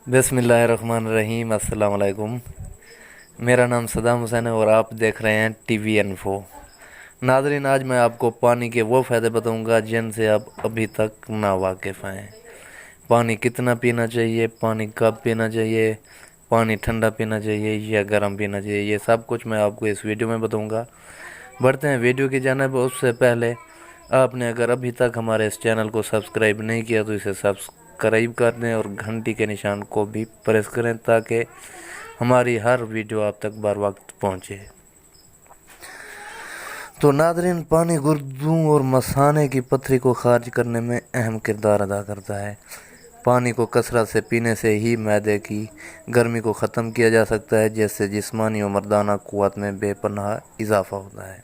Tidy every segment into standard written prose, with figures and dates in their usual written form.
बिस्मिल्लाहिर्रहमानिर्रहीम। अस्सलाम वालेकुम। मेरा नाम सदाम हुसैन है और आप देख रहे हैं टीवी इन्फो। नाज़रीन, आज मैं आपको पानी के वो फ़ायदे बताऊंगा जिनसे आप अभी तक ना वाकिफ़ हैं। पानी कितना पीना चाहिए, पानी कब पीना चाहिए, पानी ठंडा पीना चाहिए या गर्म पीना चाहिए, ये सब कुछ मैं आपको इस वीडियो में बताऊंगा। बढ़ते हैं वीडियो की जानिब। उससे पहले आपने अगर अभी तक हमारे इस चैनल को सब्सक्राइब नहीं किया तो इसे सब्सक्राइब कर दें और घंटी के निशान को भी प्रेस करें ताकि हमारी हर वीडियो आप तक बर वक्त पहुँचे। तो नाज़रीन, पानी गुर्दों और मसाने की पथरी को खारिज करने में अहम किरदार अदा करता है। पानी को कसरत से पीने से ही मैदे की गर्मी को ख़त्म किया जा सकता है, जिससे जिस्मानी और मर्दाना क़ुव्वत में बेपनाह इजाफ़ा होता है।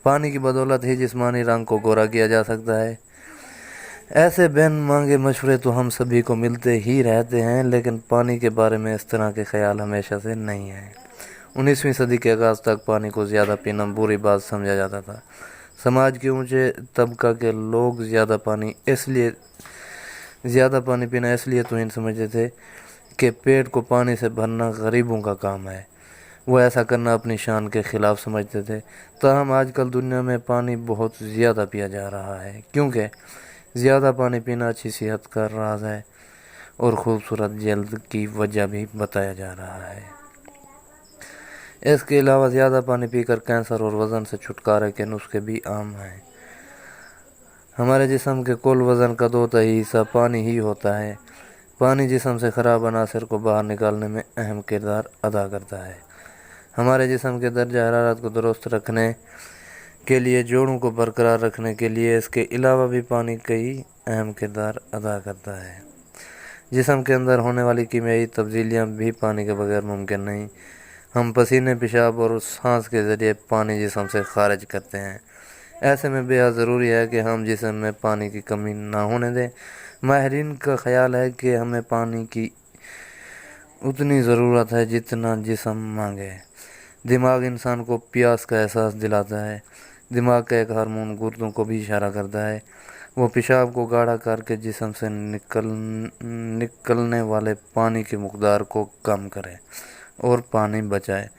पानी की बदौलत ही जिस्मानी रंग को गोरा किया जा सकता है। ऐसे बिन मांगे मशवरे तो हम सभी को मिलते ही रहते हैं, लेकिन पानी के बारे में इस तरह के ख्याल हमेशा से नहीं है। 19वीं सदी के आगाज़ तक पानी को ज़्यादा पीना बुरी बात समझा जाता था। समाज के ऊंचे तबका के लोग ज़्यादा पानी पीना इसलिए तौहीन समझते थे कि पेट को पानी से भरना गरीबों का काम है। वो ऐसा करना अपनी शान के ख़िलाफ़ समझते थे। ताहम आजकल दुनिया में पानी बहुत ज़्यादा पिया जा रहा है, क्योंकि ज़्यादा पानी पीना अच्छी सेहत का राज है और खूबसूरत जल्द की वजह भी बताया जा रहा है। इसके अलावा ज़्यादा पानी पीकर कैंसर और वज़न से छुटकारे के नुस्खे भी आम हैं। हमारे जिस्म के कुल वज़न का 2/3 हिस्सा पानी ही होता है। पानी जिस्म से ख़राब अनासर को बाहर निकालने में अहम किरदार अदा करता है। हमारे जिस्म के दर्जा हरारत को दुरुस्त रखने के लिए, जोड़ों को बरकरार रखने के लिए इसके अलावा भी पानी कई अहम किरदार अदा करता है। जिस्म के अंदर होने वाली कीमियाई तब्दीलियाँ भी पानी के बगैर मुमकिन नहीं। हम पसीने, पेशाब और सांस के ज़रिए पानी जिस्म से खारिज करते हैं। ऐसे में बेहद ज़रूरी है कि हम जिस्म में पानी की कमी ना होने दें। माहिरीन का ख्याल है कि हमें पानी की उतनी ज़रूरत है जितना जिस्म मांगे। दिमाग इंसान को प्यास का एहसास दिलाता है। दिमाग का एक हार्मोन गुर्दों को भी इशारा करता है वो पेशाब को गाढ़ा करके जिस्म से निकलने वाले पानी की मकदार को कम करे और पानी बचाए।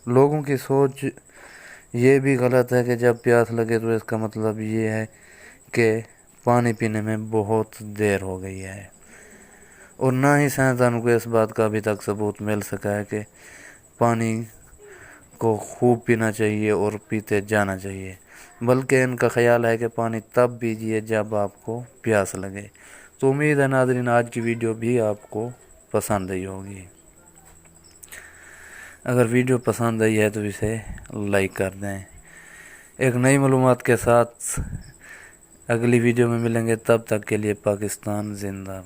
लोगों की सोच ये भी गलत है कि जब प्यास लगे तो इसका मतलब ये है कि पानी पीने में बहुत देर हो गई है, और ना ही साइंसदानों को इस बात का अभी तक सबूत मिल सका है कि पानी को खूब पीना चाहिए और पीते जाना चाहिए, बल्कि इनका ख्याल है कि पानी तब पीजिए जब आपको प्यास लगे। तो उम्मीद है नाज़रीन, आज की वीडियो भी आपको पसंद आई होगी। अगर वीडियो पसंद आई है तो इसे लाइक कर दें। एक नई मालूमात के साथ अगली वीडियो में मिलेंगे, तब तक के लिए पाकिस्तान जिंदाबाद।